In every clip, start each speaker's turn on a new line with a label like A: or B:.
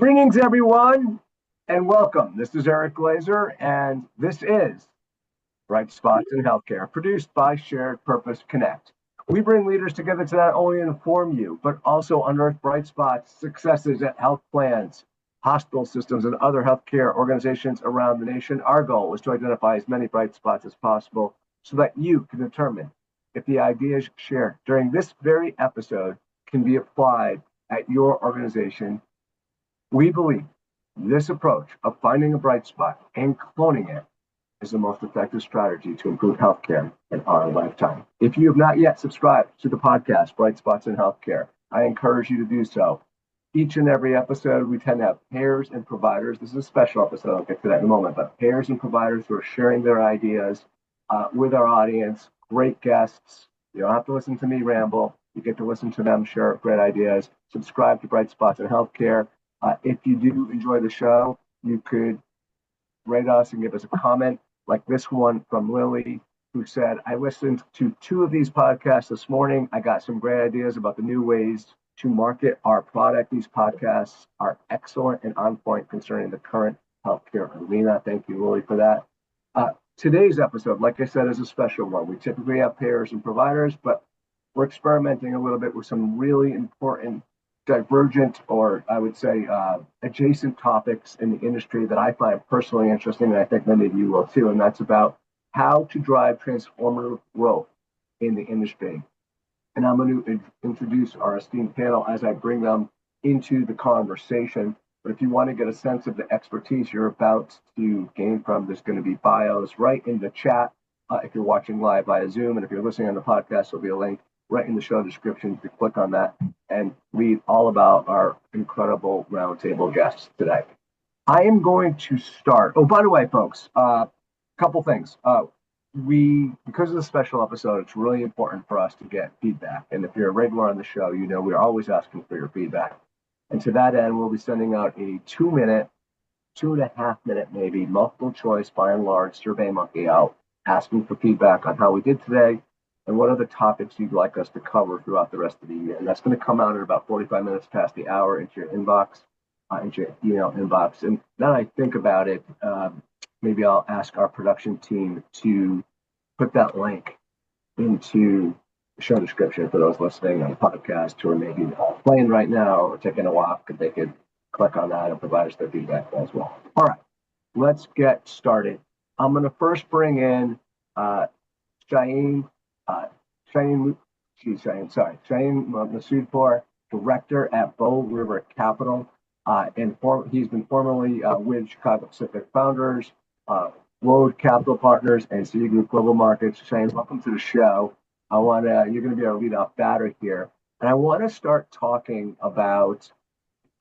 A: Greetings, everyone, and welcome. This is Eric Glazer, and this is Bright Spots in Healthcare, produced by Shared Purpose Connect. We bring leaders together to not only inform you, but also unearth bright spots, successes at health plans, hospital systems, and other healthcare organizations around the nation. Our goal is to identify as many bright spots as possible so that you can determine if the ideas shared during this very episode can be applied at your organization. We believe this approach of finding a bright spot and cloning it is the most effective strategy to improve healthcare in our lifetime. If you have not yet subscribed to the podcast, Bright Spots in Healthcare, I encourage you to do so. Each and every episode, we tend to have payers and providers. This is a special episode. I'll get to that in a moment, but payers and providers who are sharing their ideas with our audience, great guests. You don't have to listen to me ramble. You get to listen to them share great ideas. Subscribe to Bright Spots in Healthcare. If you do enjoy the show, you could rate us and give us a comment like this one from Lily, who said, I listened to 2 of these podcasts this morning. I got some great ideas about the new ways to market our product. These podcasts are excellent and on point concerning the current healthcare arena. Thank you, Lily, for that. Today's episode, like I said, is a special one. We typically have payers and providers, but we're experimenting a little bit with some really important divergent, or I would say adjacent topics in the industry that I find personally interesting, and I think many of you will too, and that's about how to drive transformative growth in the industry. And I'm going to introduce our esteemed panel as I bring them into the conversation. But if you want to get a sense of the expertise you're about to gain from, there's going to be bios right in the chat if you're watching live via Zoom, and if you're listening on the podcast, there'll be a link right in the show description. You can click on that and read all about our incredible roundtable guests today. I am going to start. Oh, by the way, folks, a couple things. Because of the special episode, it's really important for us to get feedback. And if you're a regular on the show, you know we're always asking for your feedback. And to that end, we'll be sending out a 2-minute, 2.5-minute maybe, multiple choice by and large survey monkey out, asking for feedback on how we did today and what are the topics you'd like us to cover throughout the rest of the year. And that's going to come out at about 45 minutes past the hour into your inbox, into your email inbox. And now I think about it, maybe I'll ask our production team to put that link into the show description for those listening on the podcast who are maybe playing right now or taking a walk, if they could click on that and provide us their feedback as well. All right, let's get started. I'm going to first bring in Shayan Masoudpour, director at Bow River Capital, and he's been formerly with Chicago Pacific Founders, Road Capital Partners, and City Group Global Markets. Shayan, welcome to the show. You're going to be our lead-off batter here, and I want to start talking about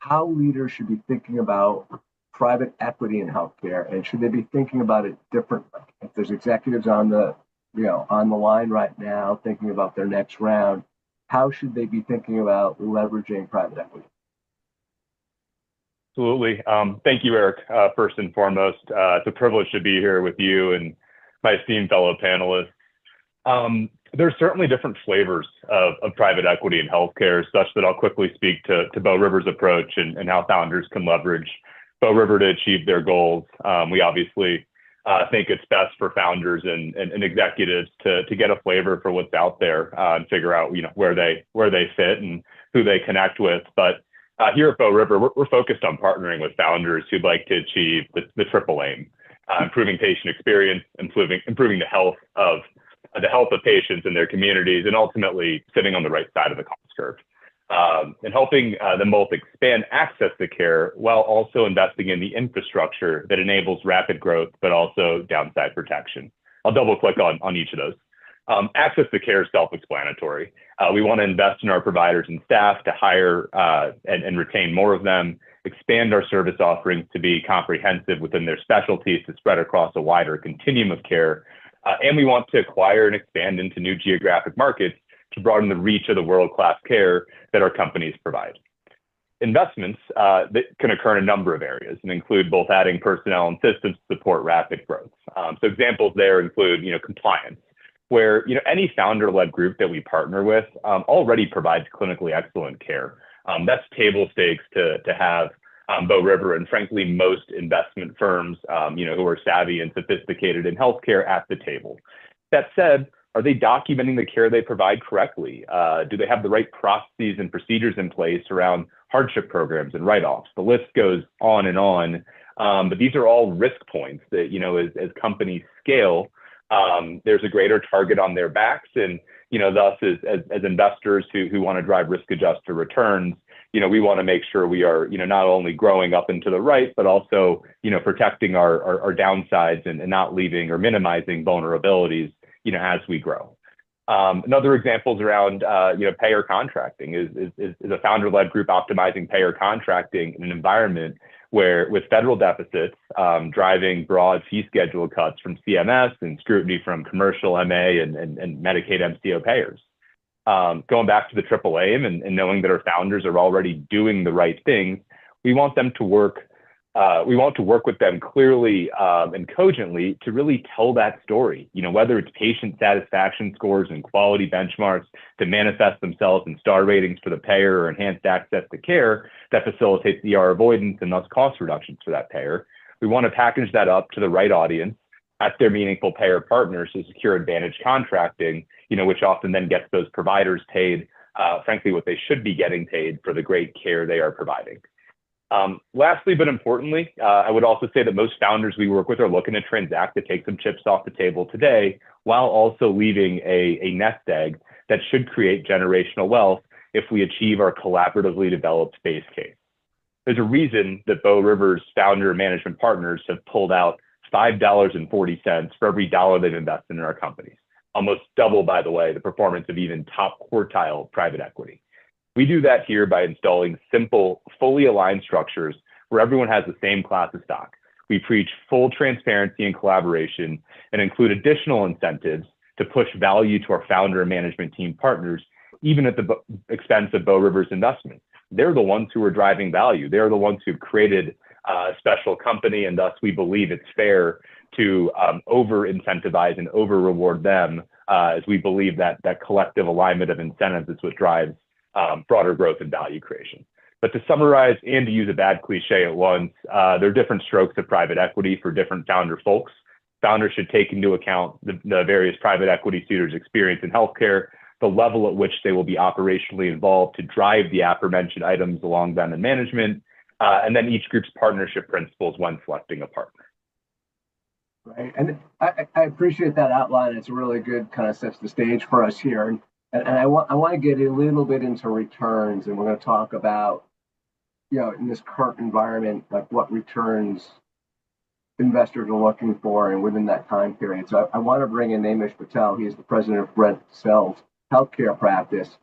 A: how leaders should be thinking about private equity in healthcare, and should they be thinking about it differently? If there's executives on the line right now thinking about their next round, how should they be thinking about leveraging private equity?
B: Absolutely. Thank you, Eric. First and foremost, it's a privilege to be here with you and my esteemed fellow panelists. There's certainly different flavors of private equity in healthcare, such that I'll quickly speak to Bow River's approach and how founders can leverage Bow River to achieve their goals. We obviously think it's best for founders and executives to get a flavor for what's out there and figure out where they fit and who they connect with. But here at Bow River, we're focused on partnering with founders who'd like to achieve the triple aim: improving patient experience, improving the health of patients in their communities, and ultimately sitting on the right side of the cost curve. And helping them both expand access to care while also investing in the infrastructure that enables rapid growth, but also downside protection. I'll double click on each of those. Access to care is self-explanatory. We want to invest in our providers and staff to hire and retain more of them, expand our service offerings to be comprehensive within their specialties to spread across a wider continuum of care. And we want to acquire and expand into new geographic markets to broaden the reach of the world-class care that our companies provide. Investments that can occur in a number of areas and include both adding personnel and systems to support rapid growth. So examples there include, compliance, where any founder-led group that we partner with already provides clinically excellent care. That's table stakes to have Bow River and frankly, most investment firms, who are savvy and sophisticated in healthcare at the table. That said, are they documenting the care they provide correctly? Do they have the right processes and procedures in place around hardship programs and write-offs? The list goes on and on. But these are all risk points that, as companies scale, there's a greater target on their backs. And, thus as investors who want to drive risk-adjusted returns, we want to make sure we are, not only growing up and to the right, but also, protecting our downsides and not leaving or minimizing vulnerabilities, as we grow. Another example is around, payer contracting is a founder-led group optimizing payer contracting in an environment where with federal deficits driving broad fee schedule cuts from CMS and scrutiny from commercial MA and Medicaid MCO payers. Going back to the triple aim and knowing that our founders are already doing the right things, we want to work with them clearly and cogently to really tell that story, whether it's patient satisfaction scores and quality benchmarks to manifest themselves in star ratings for the payer or enhanced access to care that facilitates ER avoidance and thus cost reductions for that payer. We want to package that up to the right audience at their meaningful payer partners to secure advantage contracting, which often then gets those providers paid, frankly, what they should be getting paid for the great care they are providing. Lastly, but importantly, I would also say that most founders we work with are looking to transact to take some chips off the table today, while also leaving a nest egg that should create generational wealth if we achieve our collaboratively developed base case. There's a reason that Bow River's founder and management partners have pulled out $5.40 for every dollar they've invested in our companies. Almost double, by the way, the performance of even top quartile private equity. We do that here by installing simple, fully aligned structures where everyone has the same class of stock. We preach full transparency and collaboration and include additional incentives to push value to our founder and management team partners, even at the expense of Bow River's investment. They're the ones who are driving value. They're the ones who've created a special company, and thus we believe it's fair to over-incentivize and over-reward them as we believe that collective alignment of incentives is what drives broader growth and value creation. But to summarize and to use a bad cliche at once, there are different strokes of private equity for different founder folks. Founders should take into account the various private equity suitors' experience in healthcare, the level at which they will be operationally involved to drive the aforementioned items along them in management, and then each group's partnership principles when selecting a partner.
A: Right, and I appreciate that outline. It's a really good kind of sets the stage for us here. And I want to get a little bit into returns, and we're going to talk about, in this current environment, like what returns investors are looking for and within that time period. So I want to bring in Naimish Patel. He's the president of Red Cell's healthcare practice.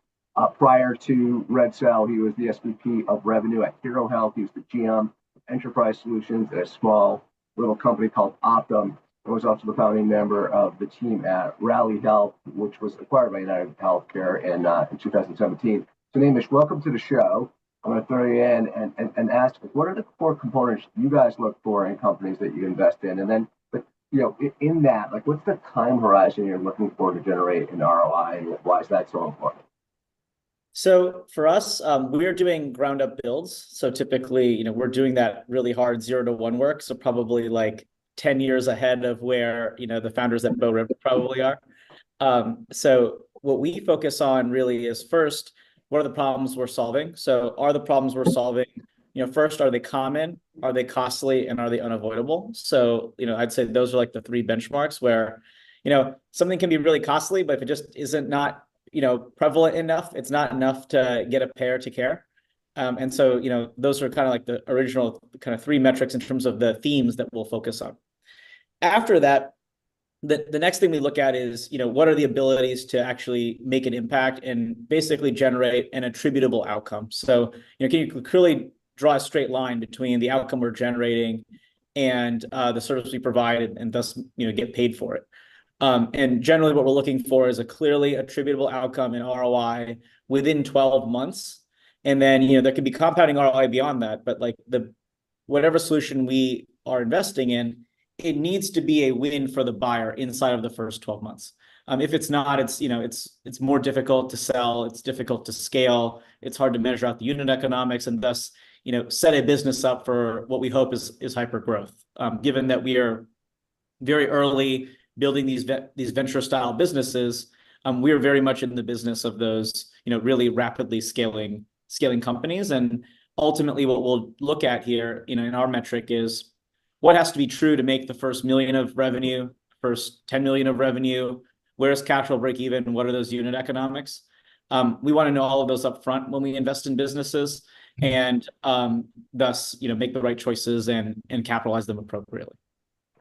A: Prior to Red Cell, he was the SVP of revenue at Hero Health. He was the GM of Enterprise Solutions at a small little company called Optum. I was also the founding member of the team at Rally Health, which was acquired by United Healthcare in 2017. So, Naimish, welcome to the show. I'm going to throw you in and ask, what are the core components you guys look for in companies that you invest in? And then, in that, like, what's the time horizon you're looking for to generate an ROI, and why is that so important?
C: So for us, we're doing ground up builds. So typically, we're doing that really hard 0 to 1 work. So probably like 10 years ahead of where, the founders at Bow River probably are. So what we focus on really is first, what are the problems we're solving? So are the problems we're solving, first, are they common, are they costly, and are they unavoidable? So, I'd say those are like the 3 benchmarks where, something can be really costly, but if it just isn't not, prevalent enough, it's not enough to get a payer to care. And so, those are kind of like the original kind of 3 metrics in terms of the themes that we'll focus on. After that, the next thing we look at is, what are the abilities to actually make an impact and basically generate an attributable outcome? So, can you clearly draw a straight line between the outcome we're generating and the service we provide and thus, get paid for it? And generally what we're looking for is a clearly attributable outcome in ROI within 12 months. And then, there could be compounding ROI beyond that, but like whatever solution we are investing in, it needs to be a win for the buyer inside of the first 12 months. If it's not, it's more difficult to sell, it's difficult to scale, it's hard to measure out the unit economics, and thus, set a business up for what we hope is hyper growth. Given that we are very early building these venture style businesses, we are very much in the business of those, really rapidly scaling companies. And ultimately, what we'll look at here, in our metric is what has to be true to make the first $1 million of revenue, first $10 million of revenue. Where's cash flow break even? What are those unit economics? We want to know all of those up front when we invest in businesses, and thus, make the right choices and capitalize them appropriately.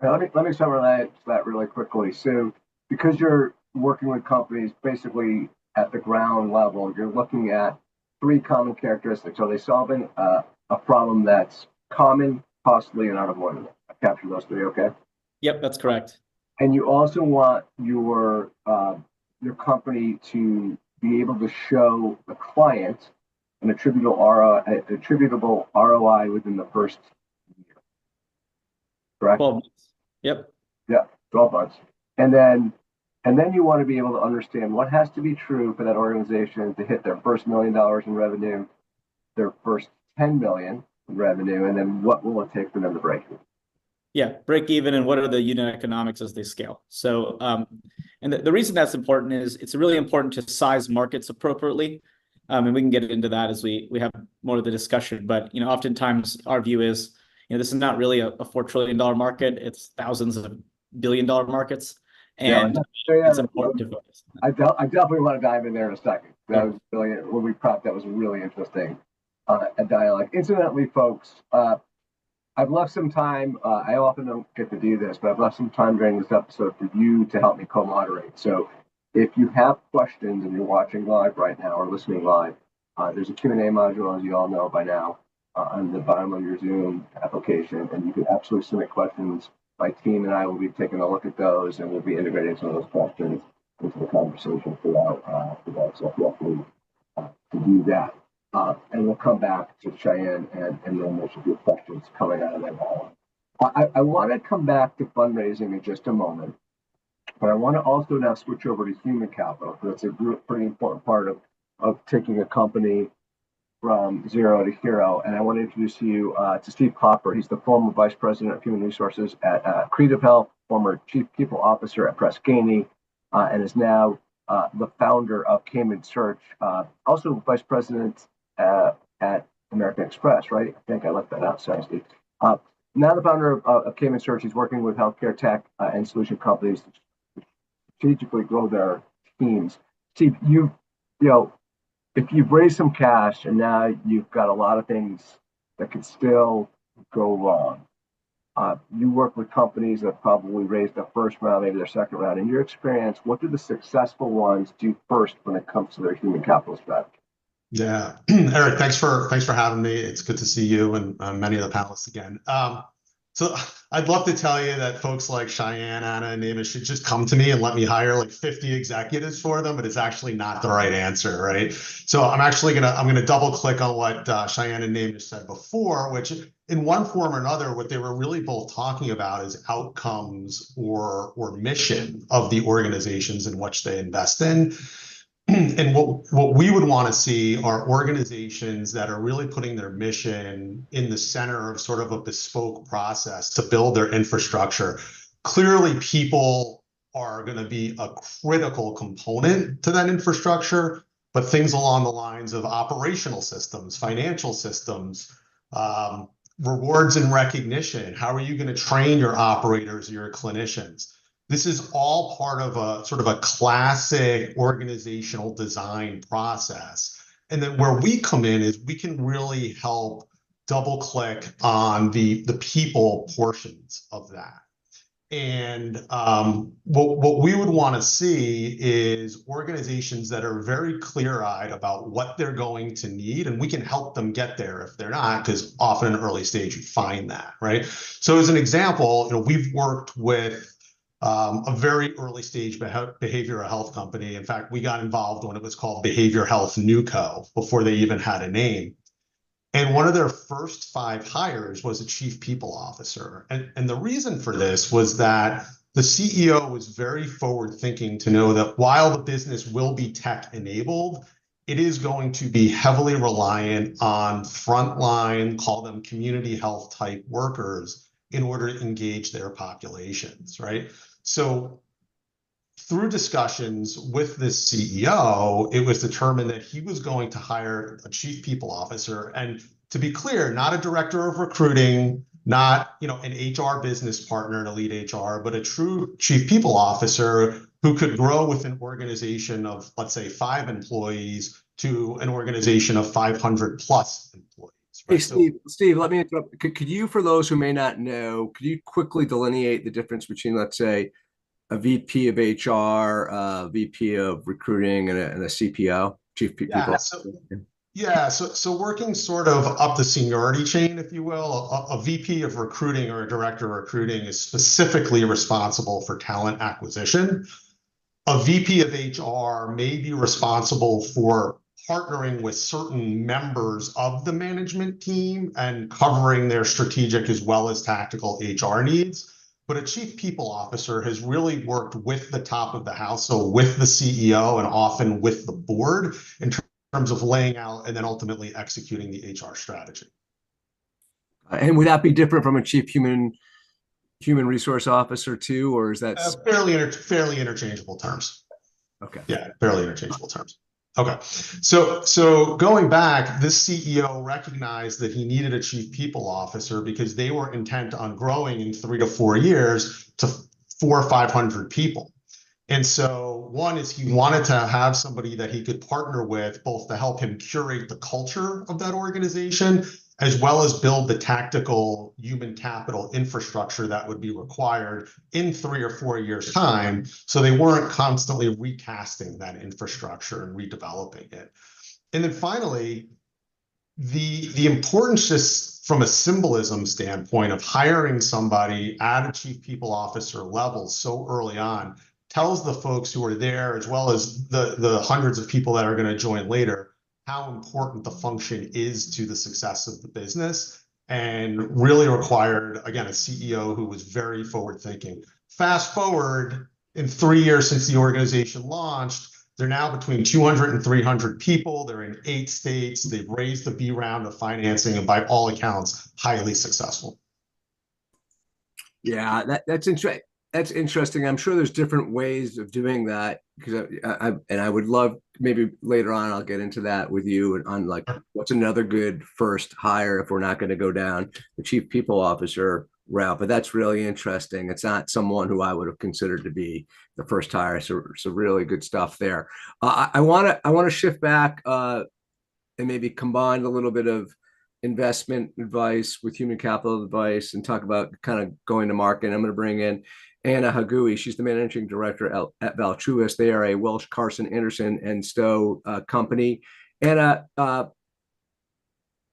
A: Let me summarize that really quickly. So, because you're working with companies basically at the ground level, you're looking at 3 common characteristics. Are they solving a problem that's common, costly, and unavoidable? I captured those 3, okay?
C: Yep, that's correct.
A: And you also want your company to be able to show the client an attributable ROI within the first year. Correct?
C: 12 months. Yep.
A: Yeah, 12 months. And then you want to be able to understand what has to be true for that organization to hit their first $1 million in revenue, their first 10 million in revenue, and then what will it take for them to break even?
C: Yeah, break even, and what are the unit economics as they scale? So, and the reason that's important is it's really important to size markets appropriately. And we can get into that as we have more of the discussion. But, oftentimes our view is, this is not really a $4 trillion market. It's thousands of billion-dollar markets. And it's important to focus.
A: I definitely want to dive in there in a second. That was really, when we prepped, that was really interesting, a dialogue. Incidentally, folks, I've left some time. I often don't get to do this, but I've left some time during this episode for you to help me co-moderate. So if you have questions and you're watching live right now or listening live, there's a Q&A module, as you all know by now, on the bottom of your Zoom application, and you can absolutely submit questions. My team and I will be taking a look at those, and we'll be integrating some of those questions into the conversation throughout. So feel free to do that. And we'll come back to Shayan and Naimish with your questions coming out of that dialogue. I want to come back to fundraising in just a moment, but I want to also now switch over to human capital, because that's a pretty important part of taking a company from zero to hero. And I want to introduce you to Steve Klopfer. He's the former Vice President of Human Resources at Creative Health, former Chief People Officer at Press Ganey, and is now the founder of Kamyn Search, also Vice President at American Express, right? I think I left that out. Sorry, Steve. Now the founder of Kamyn Search. He's working with healthcare tech and solution companies to strategically grow their teams. Steve, if you've raised some cash and now you've got a lot of things that could still go wrong, you work with companies that probably raised their first round, maybe their second round. In your experience, what do the successful ones do first when it comes to their human capital strategy?
D: Yeah, Eric, thanks for having me. It's good to see you and many of the panelists again. So I'd love to tell you that folks like Shayan, Anna, and Naimish should just come to me and let me hire like 50 executives for them, but it's actually not the right answer, right? So I'm gonna double click on what Shayan and Naimish said before, which in one form or another, what they were really both talking about is outcomes or mission of the organizations in which they invest in. And what we would want to see are organizations that are really putting their mission in the center of sort of a bespoke process to build their infrastructure. Clearly, people are going to be a critical component to that infrastructure, but things along the lines of operational systems, financial systems, rewards and recognition. How are you going to train your operators, your clinicians? This is all part of a sort of a classic organizational design process. And then where we come in is we can really help double click on the people portions of that. And what we would want to see is organizations that are very clear-eyed about what they're going to need, and we can help them get there if they're not, because often in an early stage you find that, right? So as an example, we've worked with a very early stage behavioral health company. In fact, we got involved when it was called Behavior Health Newco, before they even had a name. And one of their first 5 hires was a chief people officer. And the reason for this was that the CEO was very forward thinking to know that while the business will be tech enabled, it is going to be heavily reliant on frontline, call them community health type workers in order to engage their populations, right? So through discussions with this CEO, it was determined that he was going to hire a chief people officer. And to be clear, not a director of recruiting, not an HR business partner to lead HR, but a true chief people officer who could grow with an organization of, let's say, 5 employees to an organization of 500 plus employees.
A: Right? Hey, Steve, let me interrupt. Could you, for those who may not know, could you quickly delineate the difference between, let's say, a VP of HR, a VP of recruiting, and a CPO, chief people?
D: So working sort of up the seniority chain, if you will, a VP of recruiting or a director of recruiting is specifically responsible for talent acquisition. A VP of HR may be responsible for partnering with certain members of the management team and covering their strategic as well as tactical HR needs. But a chief people officer has really worked with the top of the house, so with the CEO and often with the board in terms of laying out and then ultimately executing the HR strategy.
A: And would that be different from a chief human resource officer too, or is that
D: fairly interchangeable terms?
A: Okay.
D: Yeah, fairly interchangeable terms. Okay. So going back, this CEO recognized that he needed a chief people officer because they were intent on growing in 3 to 4 years to 400 or 500 people. And so one is he wanted to have somebody that he could partner with both to help him curate the culture of that organization, as well as build the tactical human capital infrastructure that would be required in 3 or 4 years' time. So they weren't constantly recasting that infrastructure and redeveloping it. And then finally, the importance just from a symbolism standpoint of hiring somebody at a chief people officer level so early on tells the folks who are there, as well as the hundreds of people that are going to join later, how important the function is to the success of the business, and really required, again, a CEO who was very forward thinking. Fast forward in 3 years since the organization launched, they're now between 200 and 300 people. They're in 8 states. They've raised the B round of financing, and by all accounts, highly successful.
A: Yeah, that's interesting. That's interesting. I'm sure there's different ways of doing that, because I would love, maybe later on I'll get into that with you on like what's another good first hire if we're not going to go down the chief people officer route. But that's really interesting. It's not someone who I would have considered to be the first hire. So really good stuff there. I want to shift back and maybe combine a little bit of investment advice with human capital advice and talk about kind of going to market. I'm going to bring in Anna Haghgooie. She's the managing director at Valtruis. They are a Welsh, Carson, Anderson, and Stowe company. Anna,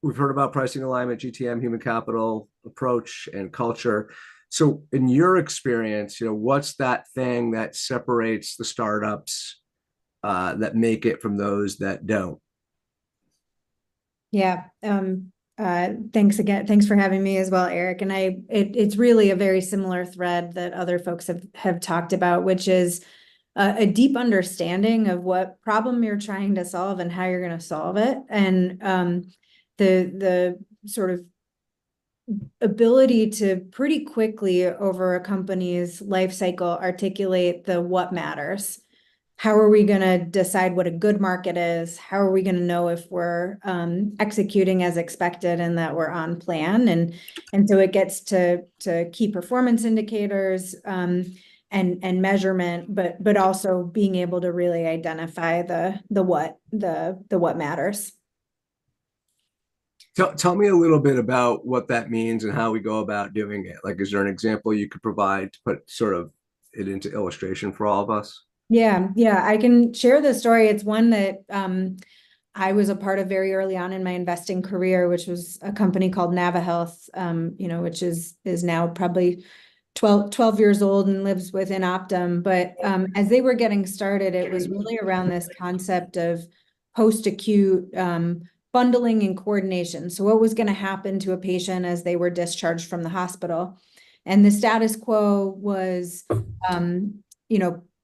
A: we've heard about pricing alignment, GTM, human capital approach, and culture. So in your experience, what's that thing that separates the startups that make it from those that don't?
E: Yeah. Thanks again. Thanks for having me as well, Eric. And it's really a very similar thread that other folks have talked about, which is a deep understanding of what problem you're trying to solve and how you're going to solve it. And the sort of ability to pretty quickly over a company's life cycle articulate the what matters. How are we going to decide what a good market is? How are we going to know if we're executing as expected and that we're on plan? And so it gets to key performance indicators and measurement, but also being able to really identify the what matters.
A: Tell me a little bit about what that means and how we go about doing it. Like, is there an example you could provide to put sort of it into illustration for all of us?
E: Yeah, I can share the story. It's one that I was a part of very early on in my investing career, which was a company called NavaHealth, which is now probably 12 years old and lives within Optum. But as they were getting started, it was really around this concept of post-acute bundling and coordination. So what was going to happen to a patient as they were discharged from the hospital? And the status quo was,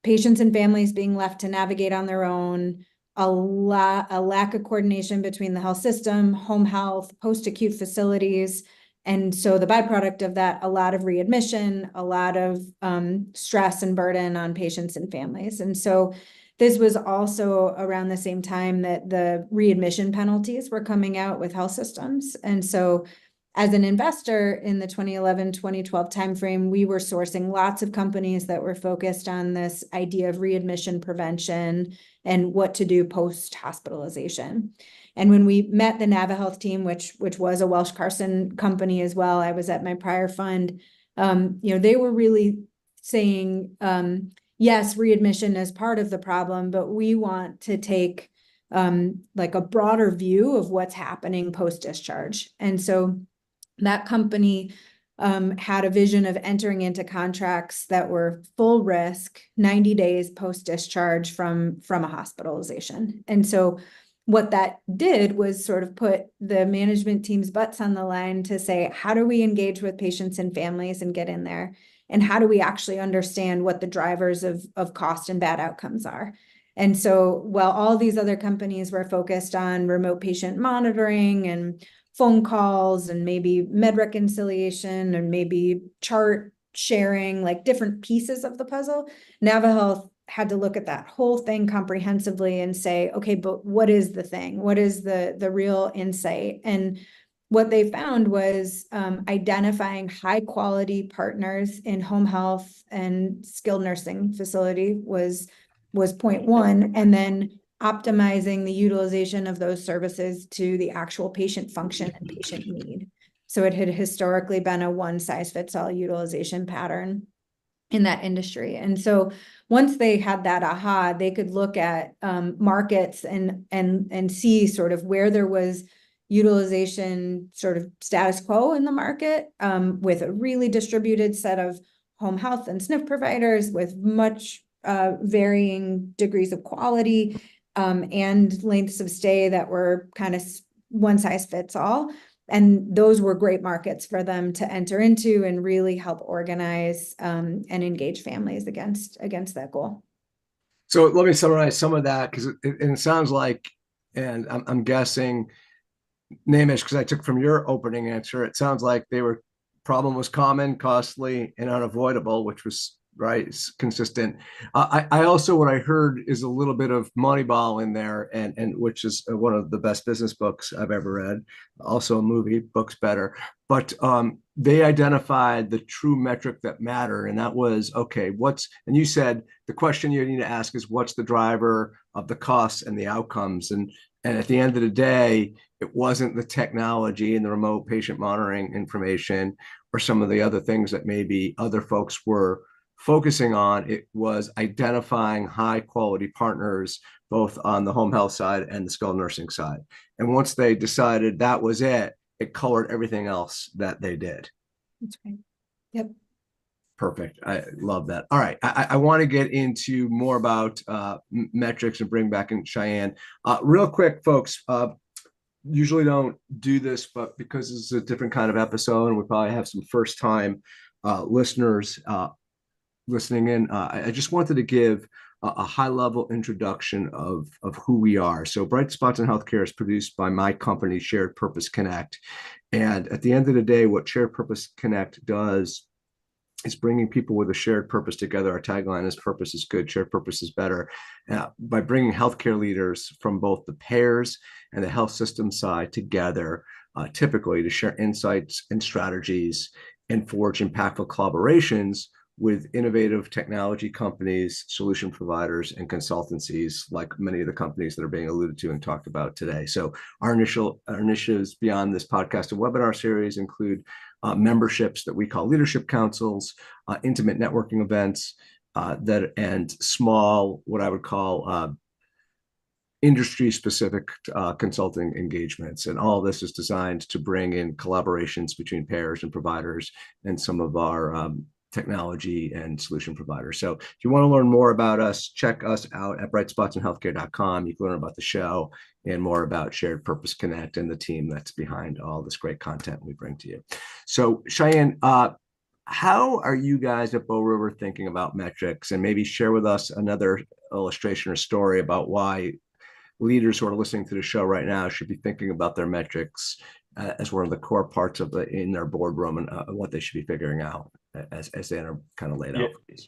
E: patients and families being left to navigate on their own, a lack of coordination between the health system, home health, post-acute facilities. And so the byproduct of that, a lot of readmission, a lot of stress and burden on patients and families. And so this was also around the same time that the readmission penalties were coming out with health systems. And so as an investor in the 2011, 2012 timeframe, we were sourcing lots of companies that were focused on this idea of readmission prevention and what to do post-hospitalization. And when we met the NaviHealth team, which was a Welsh Carson company as well, I was at my prior fund, they were really saying, yes, readmission is part of the problem, but we want to take like a broader view of what's happening post-discharge. And so that company had a vision of entering into contracts that were full risk, 90 days post-discharge from a hospitalization. And so what that did was sort of put the management team's butts on the line to say, how do we engage with patients and families and get in there? And how do we actually understand what the drivers of cost and bad outcomes are? And so while all these other companies were focused on remote patient monitoring and phone calls and maybe med reconciliation and maybe chart sharing, like different pieces of the puzzle, NaviHealth had to look at that whole thing comprehensively and say, okay, but what is the thing? What is the real insight? And what they found was identifying high quality partners in home health and skilled nursing facility was point one, and then optimizing the utilization of those services to the actual patient function and patient need. So it had historically been a one size fits all utilization pattern in that industry. And so once they had that aha, they could look at markets and see sort of where there was utilization sort of status quo in the market, with a really distributed set of home health and SNF providers with much varying degrees of quality, and lengths of stay that were kind of one size fits all. And those were great markets for them to enter into and really help organize and engage families against that goal.
A: So let me summarize some of that, because it sounds like, and I'm guessing, Naimish, because I took from your opening answer, it sounds like problem was common, costly, and unavoidable, which was right, consistent. I also, what I heard is a little bit of Moneyball in there, and which is one of the best business books I've ever read. Also a movie, book's better. But they identified the true metric that mattered, and that was, okay, and you said the question you need to ask is, what's the driver of the costs and the outcomes? And at the end of the day, it wasn't the technology and the remote patient monitoring information or some of the other things that maybe other folks were focusing on. It was identifying high quality partners, both on the home health side and the skilled nursing side. And once they decided that was it colored everything else that they did.
E: That's right. Yep.
A: Perfect. I love that. All right. I want to get into more about metrics and bring back in Shayan. Real quick, folks, usually don't do this, but because this is a different kind of episode and we probably have some first time listeners listening in, I just wanted to give a high-level introduction of who we are. So Bright Spots in Healthcare is produced by my company, Shared Purpose Connect. And at the end of the day, what Shared Purpose Connect does is bringing people with a shared purpose together. Our tagline is purpose is good, shared purpose is better. By bringing healthcare leaders from both the payers and the health system side together, typically to share insights and strategies and forge impactful collaborations with innovative technology companies, solution providers, and consultancies, like many of the companies that are being alluded to and talked about today. So our initiatives beyond this podcast and webinar series include memberships that we call leadership councils, intimate networking events, and small, what I would call industry-specific consulting engagements. And all of this is designed to bring in collaborations between payers and providers and some of our technology and solution providers. So if you want to learn more about us, check us out at brightspotsinhealthcare.com. You can learn about the show and more about Shared Purpose Connect and the team that's behind all this great content we bring to you. So Shayan, how are you guys at Bow River thinking about metrics? And maybe share with us another illustration or story about why leaders who are listening to the show right now should be thinking about their metrics as one of the core parts of in their boardroom and what they should be figuring out as they are kind of laid out for these?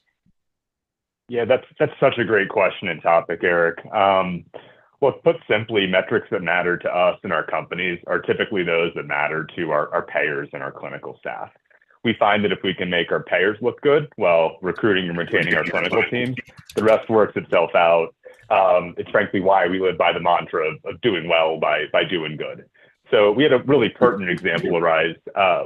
B: Yeah, that's such a great question and topic, Eric. Well, put simply, metrics that matter to us and our companies are typically those that matter to our payers and our clinical staff. We find that if we can make our payers look good while recruiting and retaining our clinical teams, the rest works itself out. It's frankly why we live by the mantra of doing well by doing good. So we had a really pertinent example arise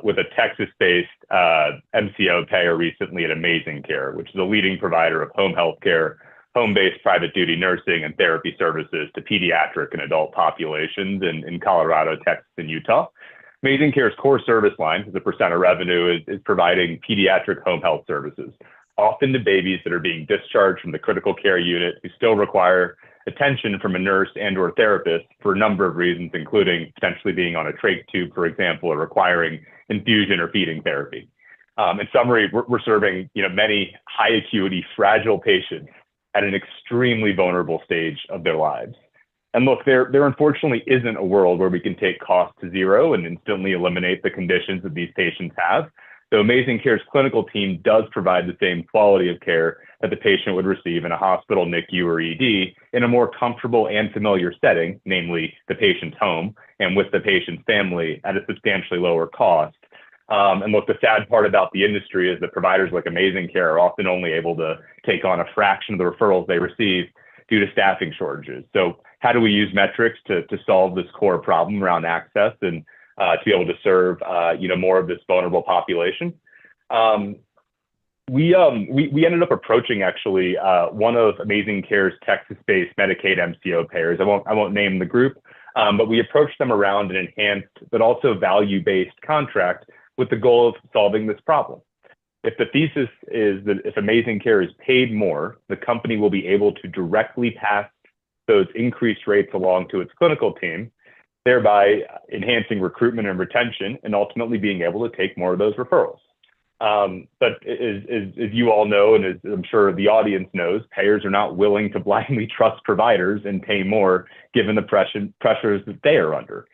B: with a Texas-based MCO payer recently at Amazing Care, which is a leading provider of home health care, home-based private duty nursing and therapy services to pediatric and adult populations in Colorado, Texas, and Utah. Amazing Care's core service line, as a percent of revenue, is providing pediatric home health services, often to babies that are being discharged from the critical care unit who still require attention from a nurse and or therapist for a number of reasons, including potentially being on a trach tube, for example, or requiring infusion or feeding therapy. In summary, we're serving many high acuity, fragile patients at an extremely vulnerable stage of their lives. And look, there unfortunately isn't a world where we can take costs to zero and instantly eliminate the conditions that these patients have. So Amazing Care's clinical team does provide the same quality of care that the patient would receive in a hospital, NICU, or ED in a more comfortable and familiar setting, namely the patient's home, and with the patient's family at a substantially lower cost. And look, the sad part about the industry is that providers like Amazing Care are often only able to take on a fraction of the referrals they receive due to staffing shortages. So how do we use metrics to solve this core problem around access and to be able to serve more of this vulnerable population? We ended up approaching actually one of Amazing Care's Texas-based Medicaid MCO payers. I won't name the group, but we approached them around an enhanced but also value-based contract with the goal of solving this problem. If the thesis is that if Amazing Care is paid more, the company will be able to directly pass those increased rates along to its clinical team, thereby enhancing recruitment and retention and ultimately being able to take more of those referrals. But as you all know, and as I'm sure the audience knows, payers are not willing to blindly trust providers and pay more given the pressures that they are under.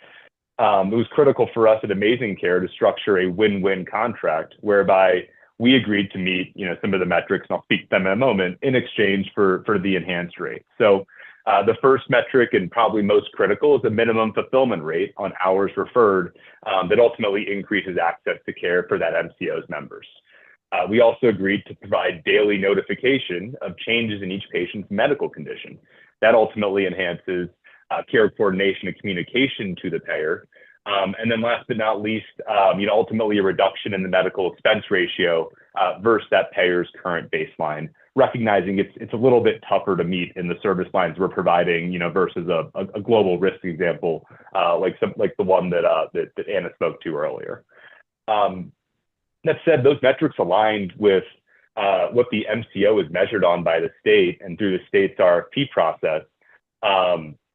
B: It was critical for us at Amazing Care to structure a win-win contract whereby we agreed to meet some of the metrics, and I'll speak to them in a moment, in exchange for the enhanced rate. So the first metric, and probably most critical, is a minimum fulfillment rate on hours referred that ultimately increases access to care for that MCO's members. We also agreed to provide daily notification of changes in each patient's medical condition. That ultimately enhances care coordination and communication to the payer. And then last but not least, ultimately a reduction in the medical expense ratio versus that payer's current baseline, recognizing it's a little bit tougher to meet in the service lines we're providing, versus a global risk example like the one that Anna spoke to earlier. That said, those metrics aligned with what the MCO is measured on by the state and through the state's RFP process.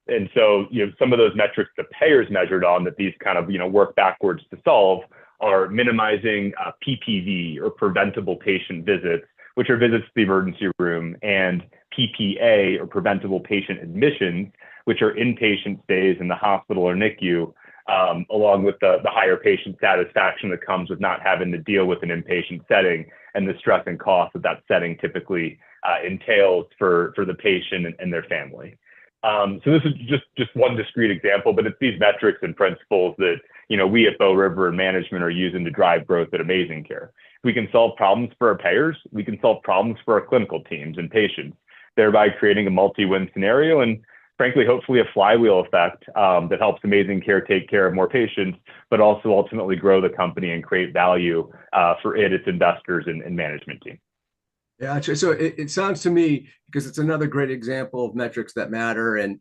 B: And so, some of those metrics the payers measured on that these kind of, work backwards to solve are minimizing PPV, or preventable patient visits, which are visits to the emergency room, and PPA, or preventable patient admissions, which are inpatient stays in the hospital or NICU, along with the higher patient satisfaction that comes with not having to deal with an inpatient setting and the stress and cost that setting typically entails for the patient and their family. So this is just one discrete example, but it's these metrics and principles that we at Bow River and management are using to drive growth at Amazing Care. If we can solve problems for our payers, we can solve problems for our clinical teams and patients, thereby creating a multi-win scenario and, frankly, hopefully a flywheel effect that helps Amazing Care take care of more patients, but also ultimately grow the company and create value for its investors and management team.
A: Yeah, so it sounds to me, because it's another great example of metrics that matter and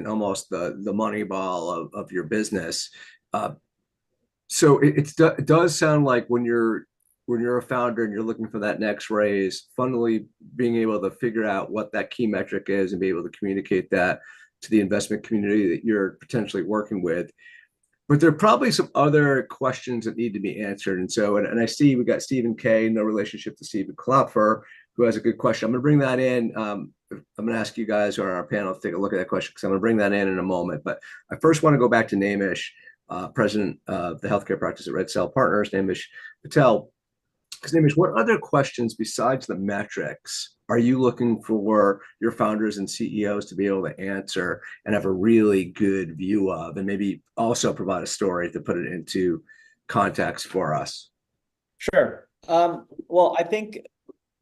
A: almost the money ball of your business. So it does sound like when you're a founder and you're looking for that next raise, fundamentally being able to figure out what that key metric is and be able to communicate that to the investment community that you're potentially working with. But there are probably some other questions that need to be answered. And so, and I see we got Stephen K, no relationship to Stephen Klopfer, who has a good question. I'm going to bring that in I'm going to ask you guys or our panel to take a look at that question because I'm going to bring that in a moment. But I first want to go back to Naimish, president of the healthcare practice at Red Cell Partners, Naimish Patel. Because Naimish, what other questions besides the metrics are you looking for your founders and CEOs to be able to answer and have a really good view of, and maybe also provide a story to put it into context for us?
C: Sure. Well, I think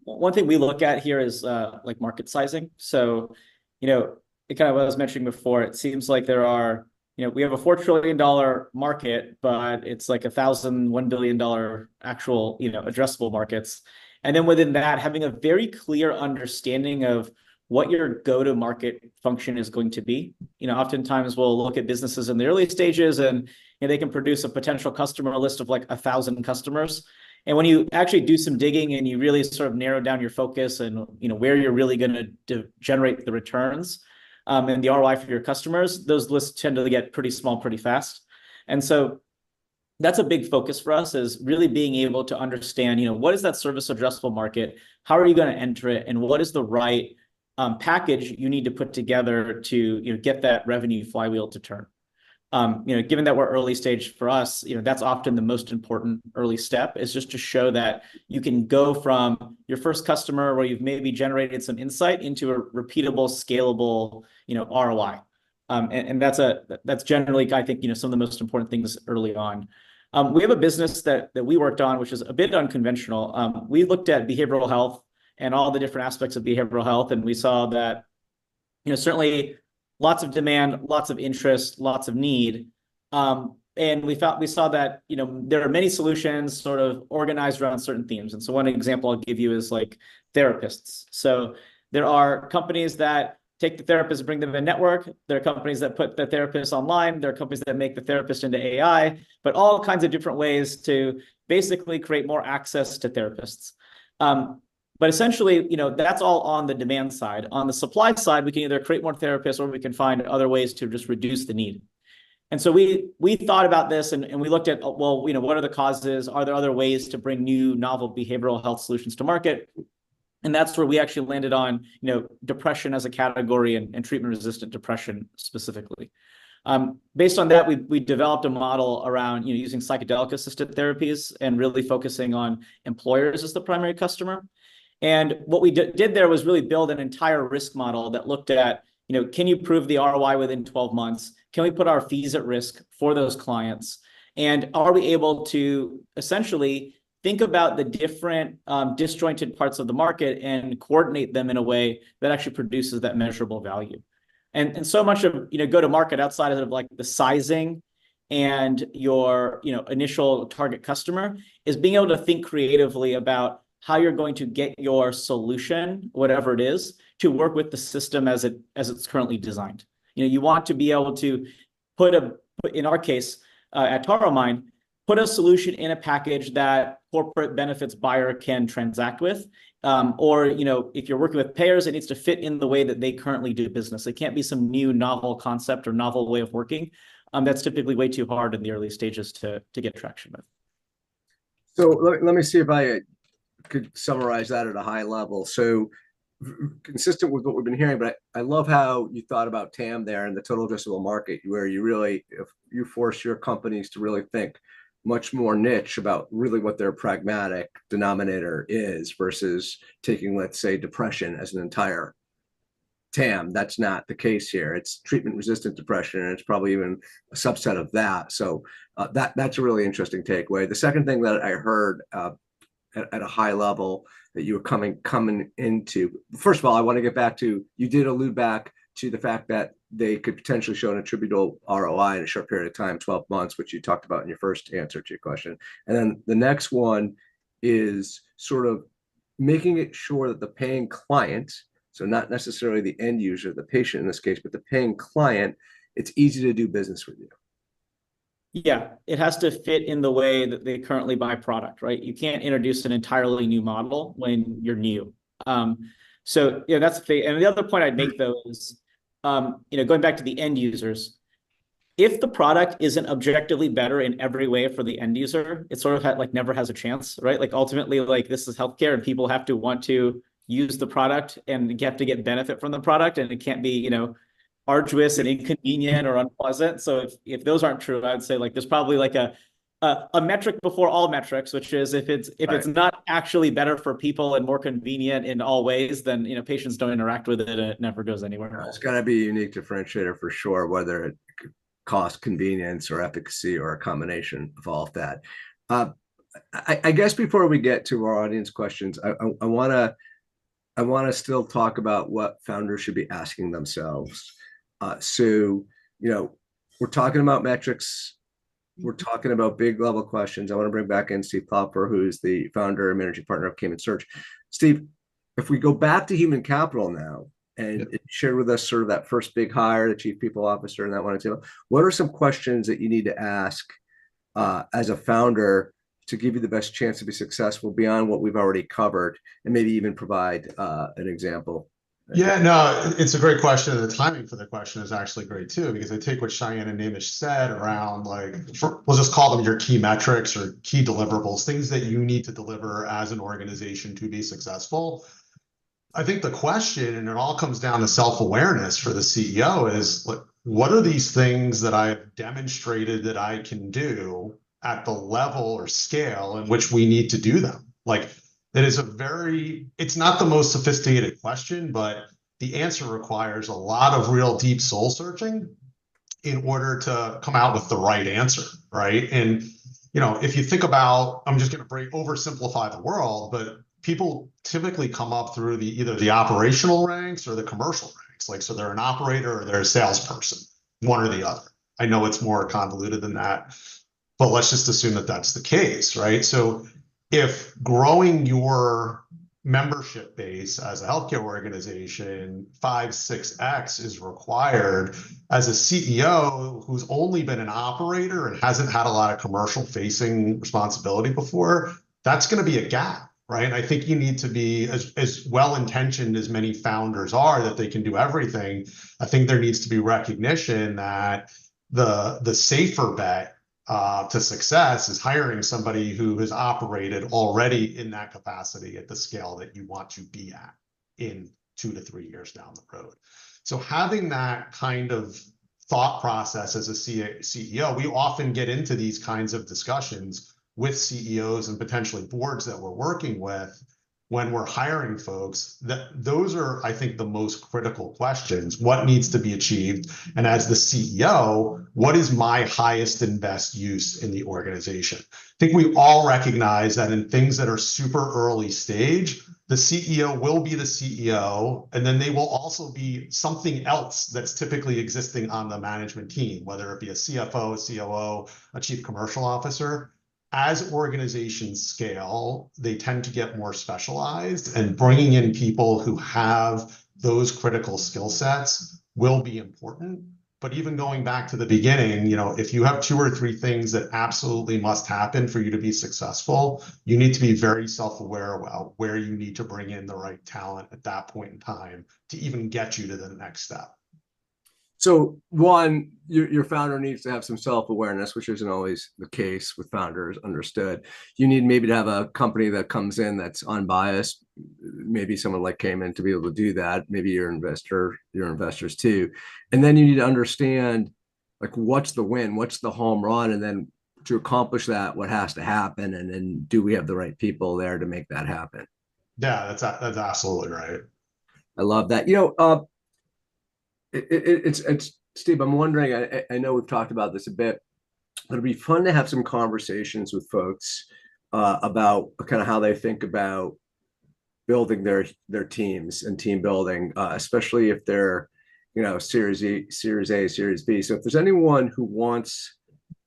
C: one thing we look at here is like market sizing. So, it kind of what I was mentioning before, it seems like there are, we have a $4 trillion market, but it's like $1 billion actual, addressable markets. And then within that, having a very clear understanding of what your go-to-market function is going to be. Oftentimes we'll look at businesses in the early stages and they can produce a potential customer list of like 1,000 customers. And when you actually do some digging and you really sort of narrow down your focus and where you're really going to generate the returns and the ROI for your customers, those lists tend to get pretty small pretty fast. And so that's a big focus for us, is really being able to understand, what is that service addressable market? How are you going to enter it? And what is the right package you need to put together to get that revenue flywheel to turn? Given that we're early stage for us, that's often the most important early step, is just to show that you can go from your first customer where you've maybe generated some insight into a repeatable, scalable, ROI. And that's generally, I think, some of the most important things early on. We have a business that we worked on, which is a bit unconventional. We looked at behavioral health and all the different aspects of behavioral health, and we saw that, certainly lots of demand, lots of interest, lots of need. And we saw that, there are many solutions sort of organized around certain themes. And so one example I'll give you is like therapists. So there are companies that take the therapist and bring them in a network. There are companies that put the therapist online. There are companies that make the therapist into AI, but all kinds of different ways to basically create more access to therapists. But essentially, that's all on the demand side. On the supply side, we can either create more therapists or we can find other ways to just reduce the need. And so we thought about this and we looked at, well, what are the causes? Are there other ways to bring new novel behavioral health solutions to market? And that's where we actually landed on, depression as a category and treatment-resistant depression specifically. Based on that, we developed a model around, using psychedelic-assisted therapies and really focusing on employers as the primary customer. And what we did there was really build an entire risk model that looked at, can you prove the ROI within 12 months? Can we put our fees at risk for those clients? And are we able to essentially think about the different disjointed parts of the market and coordinate them in a way that actually produces that measurable value? And so much of, go-to-market outside of like the sizing and your, initial target customer is being able to think creatively about how you're going to get your solution, whatever it is, to work with the system as it's currently designed. You want to be able to put in our case, at TaroMind, put a solution in a package that corporate benefits buyer can transact with. Or, if you're working with payers, it needs to fit in the way that they currently do business. It can't be some new novel concept or novel way of working. That's typically way too hard in the early stages to get traction with.
A: So let me see if I could summarize that at a high level. So consistent with what we've been hearing, but I love how you thought about TAM there and the total addressable market, where if you force your companies to really think much more niche about really what their pragmatic denominator is versus taking, let's say, depression as an entire TAM. That's not the case here. It's treatment-resistant depression, and it's probably even a subset of that. So that's a really interesting takeaway. The second thing that I heard at a high level that you were coming into, first of all, I want to get back to, you did allude back to the fact that they could potentially show an attributable ROI in a short period of time, 12 months, which you talked about in your first answer to your question. And then the next one is sort of making it sure that the paying client, so not necessarily the end user, the patient in this case, but the paying client, it's easy to do business with you.
C: Yeah, it has to fit in the way that they currently buy product, right? You can't introduce an entirely new model when you're new. So that's the, and the other point I'd make though is, going back to the end users, if the product isn't objectively better in every way for the end user, it sort of never has a chance, right? Like ultimately, like this is healthcare and people have to want to use the product and you have to get benefit from the product, and it can't be, you know, arduous and inconvenient or unpleasant. So if those aren't true, I'd say like there's probably like a metric before all metrics, which is if it's not actually better for people and more convenient in all ways, then, you know, patients don't interact with it and it never goes anywhere.
A: It's got to be a unique differentiator for sure, whether it cost, convenience, or efficacy, or a combination of all of that. I guess before we get to our audience questions, I want to still talk about what founders should be asking themselves. So, you know, we're talking about metrics. We're talking about big level questions. I want to bring back in Steve Klopfer, who's the founder and managing partner of Kamyn Search. Steve, if we go back to human capital now, and share with us sort of that first big hire, the chief people officer, and that one, what are some questions that you need to ask as a founder to give you the best chance to be successful beyond what we've already covered, and maybe even provide an example?
D: Yeah, no, it's a great question. And the timing for the question is actually great too, because I take what Shayan and Naimish said around like, we'll just call them your key metrics or key deliverables, things that you need to deliver as an organization to be successful. I think the question, and it all comes down to self-awareness for the CEO, is like, what are these things that I've demonstrated that I can do at the level or scale in which we need to do them? Like, that is it's not the most sophisticated question, but the answer requires a lot of real deep soul searching in order to come out with the right answer, right? And, you know, if you think about, I'm just going to oversimplify the world, but people typically come up through either the operational ranks or the commercial ranks. Like, so they're an operator or they're a salesperson, one or the other. I know it's more convoluted than that, but let's just assume that that's the case, right? So if growing your membership base as a healthcare organization 5-6x is required, as a CEO who's only been an operator and hasn't had a lot of commercial facing responsibility before, that's going to be a gap, right? And I think you need to be as well-intentioned as many founders are that they can do everything. I think there needs to be recognition that the safer bet to success is hiring somebody who has operated already in that capacity at the scale that you want to be at in 2 to 3 years down the road. So having that kind of thought process as a CEO, we often get into these kinds of discussions with CEOs and potentially boards that we're working with when we're hiring folks. Those are, I think, the most critical questions. What needs to be achieved? And as the CEO, what is my highest and best use in the organization? I think we all recognize that in things that are super early stage, the CEO will be the CEO, and then they will also be something else that's typically existing on the management team, whether it be a CFO, a COO, a chief commercial officer. As organizations scale, they tend to get more specialized, and bringing in people who have those critical skill sets will be important. But even going back to the beginning, you know, if you have 2 or 3 things that absolutely must happen for you to be successful, you need to be very self-aware about where you need to bring in the right talent at that point in time to even get you to the next step.
A: So one, your founder needs to have some self-awareness, which isn't always the case with founders, understood. You need maybe to have a company that comes in that's unbiased, maybe someone like Kamyn to be able to do that, maybe your investors too. And then you need to understand, like, what's the win, what's the home run, and then to accomplish that, what has to happen, and then do we have the right people there to make that happen?
D: Yeah, that's absolutely right.
A: I love that. You know, it's Steve, I'm wondering, I know we've talked about this a bit, but it'd be fun to have some conversations with folks about kind of how they think about building their teams and team building, especially if they're, you know, Series A, Series B. So if there's anyone who wants,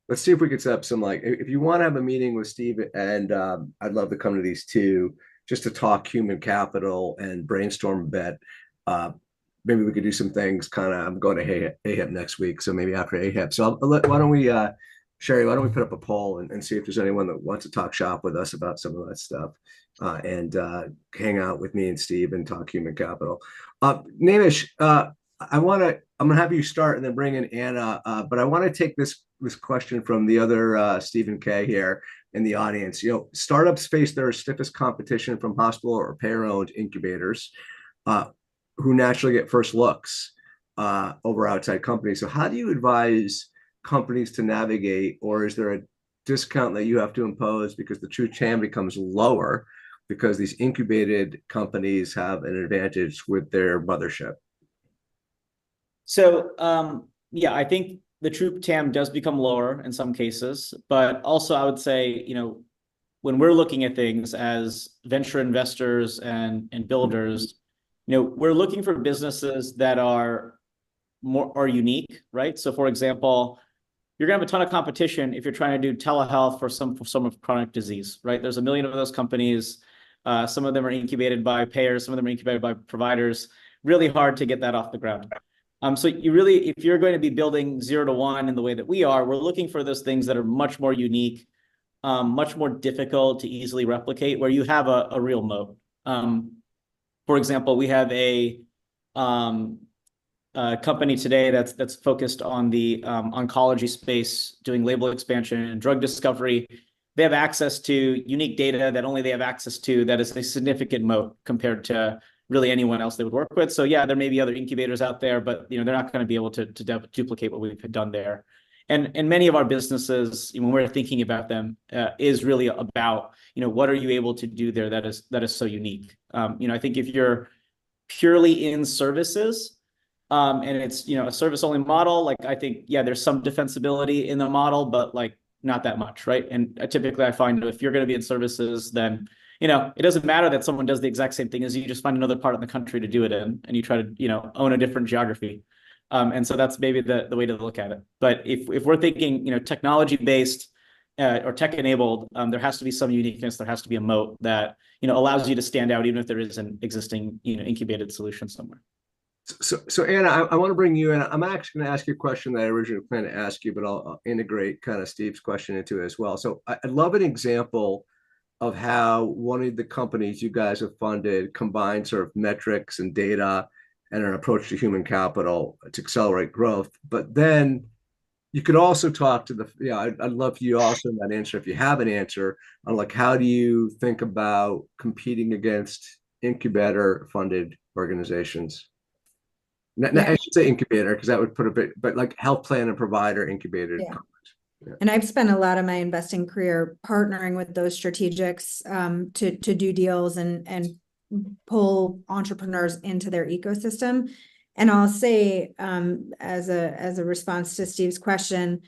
A: let's see if we could set up some, like, if you want to have a meeting with Steve, and I'd love to come to these two just to talk human capital and brainstorm a bit. Maybe we could do some things kind of, I'm going to AHIP next week, so maybe after AHIP. So why don't we, Sherry, why don't we put up a poll and see if there's anyone that wants to talk shop with us about some of that stuff and hang out with me and Steve and talk human capital. Naimish, I'm going to have you start and then bring in Anna, but I want to take this question from the other Stephen K here in the audience. Startups face their stiffest competition from hospital or payer-owned incubators, who naturally get first looks over outside companies. So how do you advise companies to navigate, or is there a discount that you have to impose because the true TAM becomes lower because these incubated companies have an advantage with their mothership?
C: So, yeah, I think the true TAM does become lower in some cases, but also I would say, when we're looking at things as venture investors and builders, we're looking for businesses that are unique, right? So, for example, you're gonna have a ton of competition if you're trying to do telehealth for some of chronic disease, right? There's a million of those companies. Some of them are incubated by payers, some of them are incubated by providers. Really hard to get that off the ground. So if you're going to be building 0 to 1 in the way that we are, we're looking for those things that are much more unique, much more difficult to easily replicate, where you have a real moat. For example, we have a company today that's focused on the oncology space, doing label expansion and drug discovery. They have access to unique data that only they have access to, that is a significant moat compared to really anyone else they would work with. So yeah, there may be other incubators out there, but they're not going to be able to duplicate what we've done there. And many of our businesses, when we're thinking about them, is really about what are you able to do there that is so unique. I think if you're purely in services, and it's a service only model, like I think there's some defensibility in the model, but like not that much, right? And typically I find if you're going to be in services, then it doesn't matter that someone does the exact same thing as you, just find another part of the country to do it in, and you try to own a different geography. And so that's maybe the way to look at it. But if we're thinking technology based or tech enabled, there has to be some uniqueness. There has to be a moat that allows you to stand out, even if there is an existing incubated solution somewhere.
A: So Anna, I want to bring you in. I'm actually going to ask you a question that I originally planned to ask you, but I'll integrate kind of Steve's question into it as well. So I'd love an example of how one of the companies you guys have funded combines sort of metrics and data and an approach to human capital to accelerate growth. But then you could also talk to I'd love you also in that answer, if you have an answer, on like, how do you think about competing against incubator funded organizations? I should say incubator, because that would put a bit, but like health plan and provider incubated.
E: Yeah. And I've spent a lot of my investing career partnering with those strategics to do deals and pull entrepreneurs into their ecosystem. And I'll say, as a response to Steve's question,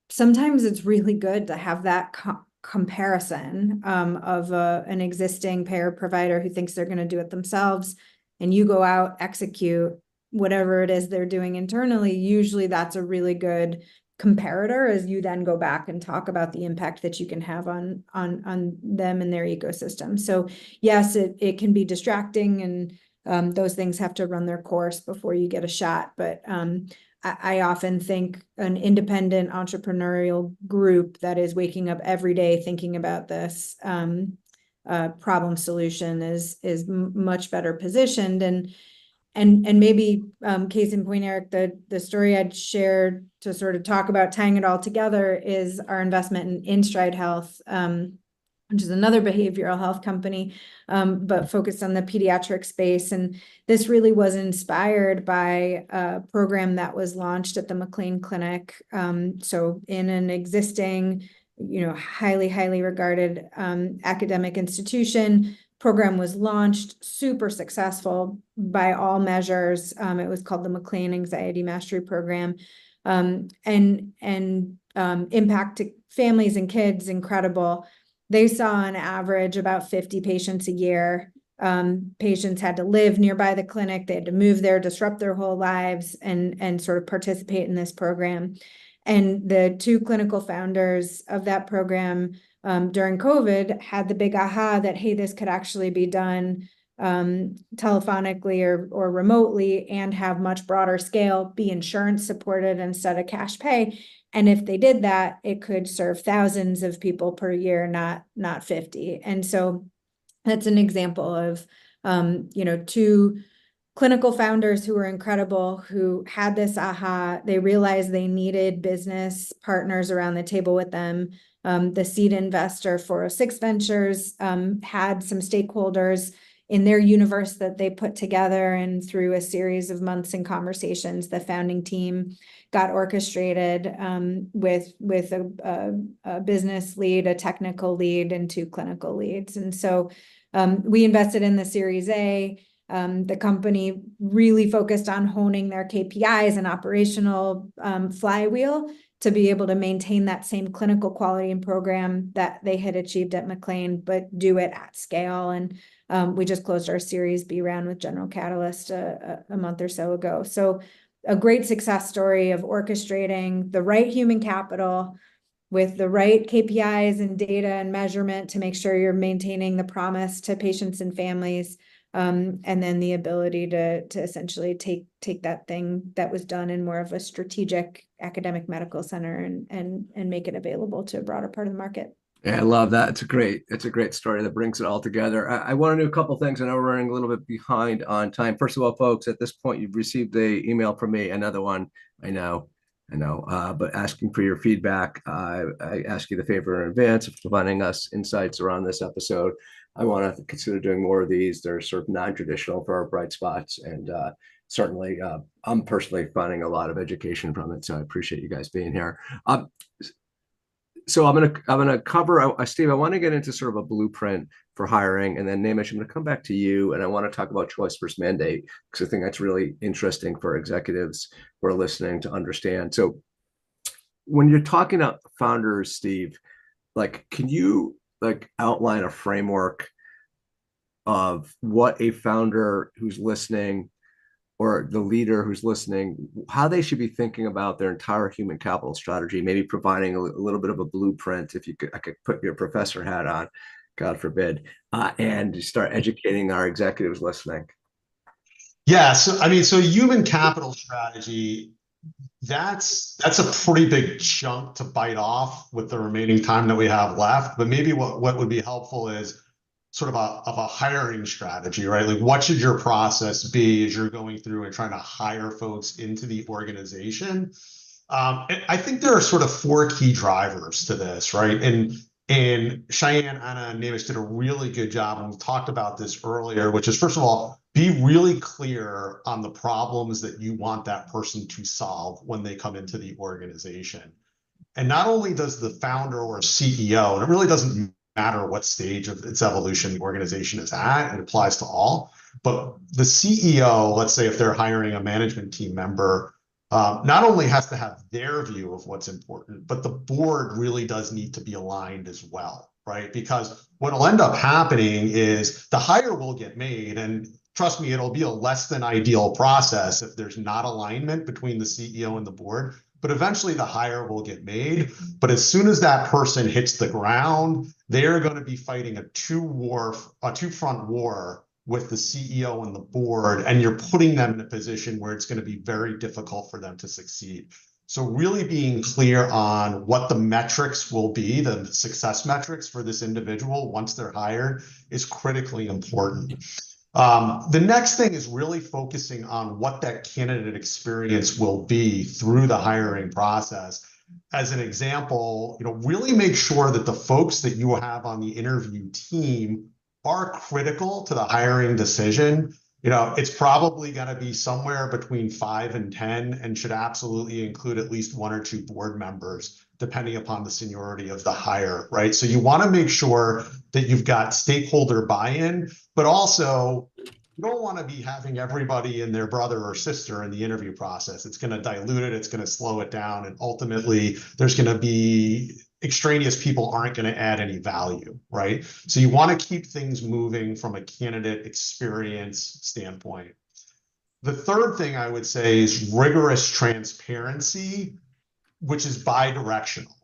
E: sometimes it's really good to have that comparison of an existing payer provider who thinks they're going to do it themselves, and you go out, execute whatever it is they're doing internally. Usually that's a really good comparator, as you then go back and talk about the impact that you can have on them and their ecosystem. So yes, it can be distracting, and those things have to run their course before you get a shot. But I often think an independent entrepreneurial group that is waking up every day thinking about this problem solution is much better positioned. And maybe case in point, Eric, the story I'd shared to sort of talk about tying it all together is our investment in InStride Health, which is another behavioral health company, but focused on the pediatric space. And this really was inspired by a program that was launched at the McLean Clinic. So in an existing, highly regarded academic institution, program was launched, super successful by all measures. It was called the McLean Anxiety Mastery Program, and impact to families and kids, incredible. They saw on average about 50 patients a year. Patients had to live nearby the clinic. They had to move there, disrupt their whole lives, and sort of participate in this program. And the two clinical founders of that program during COVID had the big aha that, hey, this could actually be done telephonically or remotely and have much broader scale, be insurance supported instead of cash pay. And if they did that, it could serve thousands of people per year, not 50. And so that's an example of, two clinical founders who were incredible, who had this aha. They realized they needed business partners around the table with them The seed investor, 406 Ventures, had some stakeholders in their universe that they put together, and through a series of months and conversations, the founding team got orchestrated with a business lead, a technical lead, and 2 clinical leads. And so we invested in the Series A. The company really focused on honing their KPIs and operational flywheel to be able to maintain that same clinical quality and program that they had achieved at McLean, but do it at scale. And we just closed our Series B round with General Catalyst a month or so ago. So a great success story of orchestrating the right human capital with the right KPIs and data and measurement to make sure you're maintaining the promise to patients and families. And then the ability to essentially take that thing that was done in more of a strategic academic medical center and make it available to a broader part of the market.
A: Yeah, I love that. It's a great story that brings it all together. I want to do a couple things. I know we're running a little bit behind on time. First of all, folks, at this point, you've received the email from me, another one. I know, but asking for your feedback. I ask you the favor in advance of providing us insights around this episode. I want to consider doing more of these. They're sort of non-traditional for our bright spots, and certainly, I'm personally finding a lot of education from it. So I appreciate you guys being here. So I'm gonna cover, Steve. I want to get into sort of a blueprint for hiring, and then Naimish, I'm going to come back to you, and I want to talk about choice versus mandate because I think that's really interesting for executives who are listening to understand. So when you're talking about founders, Steve, like, can you outline a framework of what a founder who's listening or the leader who's listening, how they should be thinking about their entire human capital strategy, maybe providing a little bit of a blueprint, if you could, I could put your professor hat on, God forbid, and start educating our executives listening.
D: Yeah, so I mean, so human capital strategy, that's a pretty big chunk to bite off with the remaining time that we have left. But maybe what would be helpful is sort of a hiring strategy, right? Like, what should your process be as you're going through and trying to hire folks into the organization? I think there are sort of 4 key drivers to this, right? And Shayan, Anna, and Naimish did a really good job, and we talked about this earlier, which is, first of all, be really clear on the problems that you want that person to solve when they come into the organization. And not only does the founder or CEO, and it really doesn't matter what stage of its evolution the organization is at, it applies to all, but the CEO, let's say if they're hiring a management team member, not only has to have their view of what's important, but the board really does need to be aligned as well, right? Because what will end up happening is the hire will get made, and trust me, it'll be a less than ideal process if there's not alignment between the CEO and the board, but eventually the hire will get made. But as soon as that person hits the ground, they're going to be fighting a two-front war with the CEO and the board, and you're putting them in a position where it's going to be very difficult for them to succeed. So really being clear on what the metrics will be, the success metrics for this individual once they're hired, is critically important. The next thing is really focusing on what that candidate experience will be through the hiring process. As an example, really make sure that the folks that you have on the interview team are critical to the hiring decision. It's probably going to be somewhere between 5 and 10 and should absolutely include at least 1 or 2 board members, depending upon the seniority of the hire, right? So you want to make sure that you've got stakeholder buy-in, but also you don't want to be having everybody and their brother or sister in the interview process. It's going to dilute it, it's going to slow it down, and ultimately there's going to be extraneous people aren't going to add any value, right? So you want to keep things moving from a candidate experience standpoint. The third thing I would say is rigorous transparency, which is bi-directional,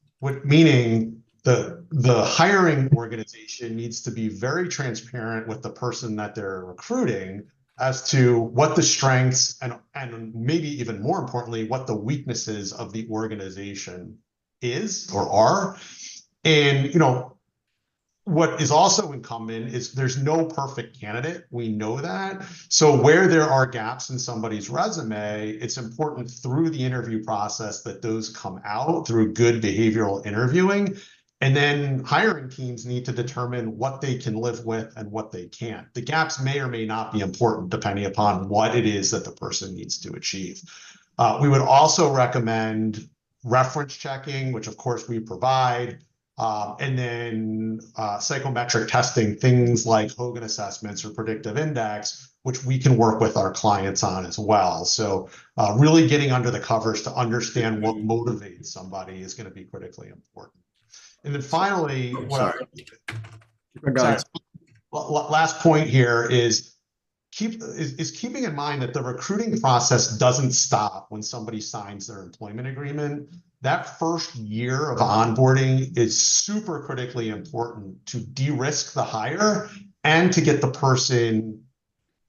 D: meaning the hiring organization needs to be very transparent with the person that they're recruiting as to what the strengths and maybe even more importantly, what the weaknesses of the organization is or are. And what is also incumbent is there's no perfect candidate. We know that. So where there are gaps in somebody's resume, it's important through the interview process that those come out through good behavioral interviewing. And then hiring teams need to determine what they can live with and what they can't. The gaps may or may not be important depending upon what it is that the person needs to achieve. We would also recommend reference checking, which of course we provide, and then psychometric testing, things like Hogan assessments or predictive index, which we can work with our clients on as well. So really getting under the covers to understand what motivates somebody is going to be critically important. And then finally, last point here is keeping in mind that the recruiting process doesn't stop when somebody signs their employment agreement. That first year of onboarding is super critically important to de-risk the hire and to get the person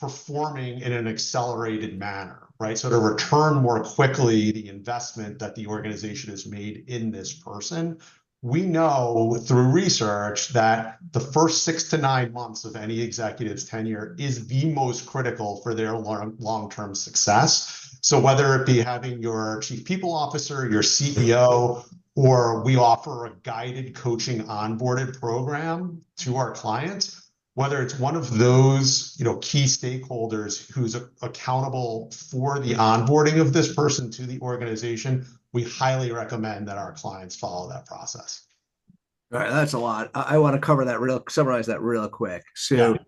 D: performing in an accelerated manner, right? So to return more quickly the investment that the organization has made in this person. We know through research that the first 6 to 9 months of any executive's tenure is the most critical for their long-term success. So whether it be having your chief people officer, your CEO, or we offer a guided coaching onboarded program to our clients, whether it's one of those, key stakeholders who's accountable for the onboarding of this person to the organization, we highly recommend that our clients follow that process.
A: All right, that's a lot. I want to summarize that real quick. So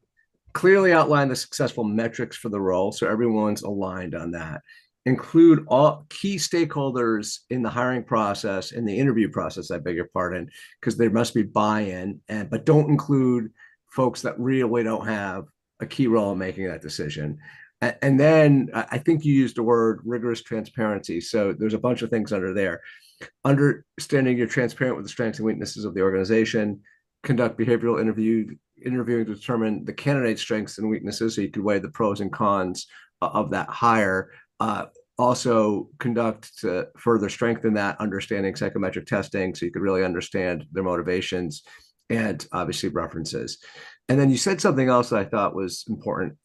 A: clearly outline the successful metrics for the role, so everyone's aligned on that. Include all key stakeholders in the hiring process, in the interview process, I beg your pardon, because there must be buy-in, but don't include folks that really don't have a key role in making that decision. And then I think you used the word rigorous transparency. So there's a bunch of things under there. Understanding you're transparent with the strengths and weaknesses of the organization, conduct behavioral interviewing to determine the candidate's strengths and weaknesses so you could weigh the pros and cons of that hire. Also conduct to further strengthen that understanding psychometric testing so you could really understand their motivations and obviously references. And then you said something else that I thought was important.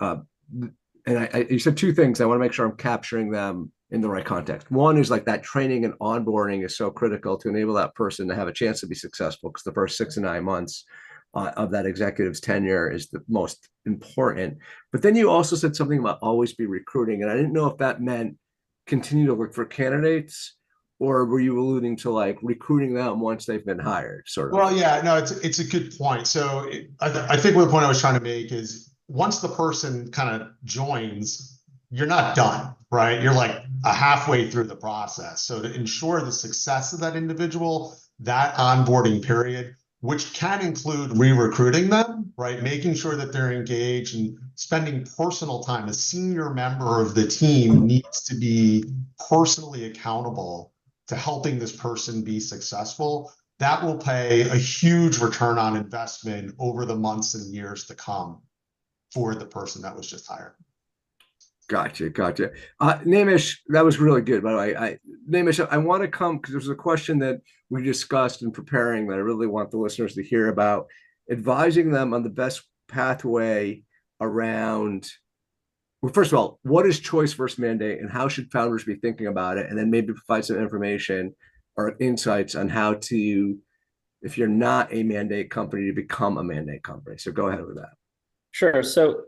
A: You said two things. I want to make sure I'm capturing them in the right context. One is like that training and onboarding is so critical to enable that person to have a chance to be successful, because the first 6 to 9 months of that executive's tenure is the most important. But then you also said something about always be recruiting. And I didn't know if that meant continue to look for candidates, or were you alluding to like recruiting them once they've been hired, sort of?
D: Well, yeah, no, it's a good point. So I think what the point I was trying to make is once the person kind of joins, you're not done, right? You're like halfway through the process. So to ensure the success of that individual, that onboarding period, which can include re-recruiting them, right? Making sure that they're engaged and spending personal time. A senior member of the team needs to be personally accountable to helping this person be successful. That will pay a huge return on investment over the months and years to come for the person that was just hired.
B: Gotcha. Naimish, that was really good, by the way. Naimish, I want to come because there's a question that we discussed in preparing that I really want the listeners to hear about, advising them on the best pathway around. Well, first of all, what is choice versus mandate, and how should founders be thinking about it? And then maybe provide some information or insights on how to, if you're not a mandate company, to become a mandate company. So go ahead with that.
C: Sure. So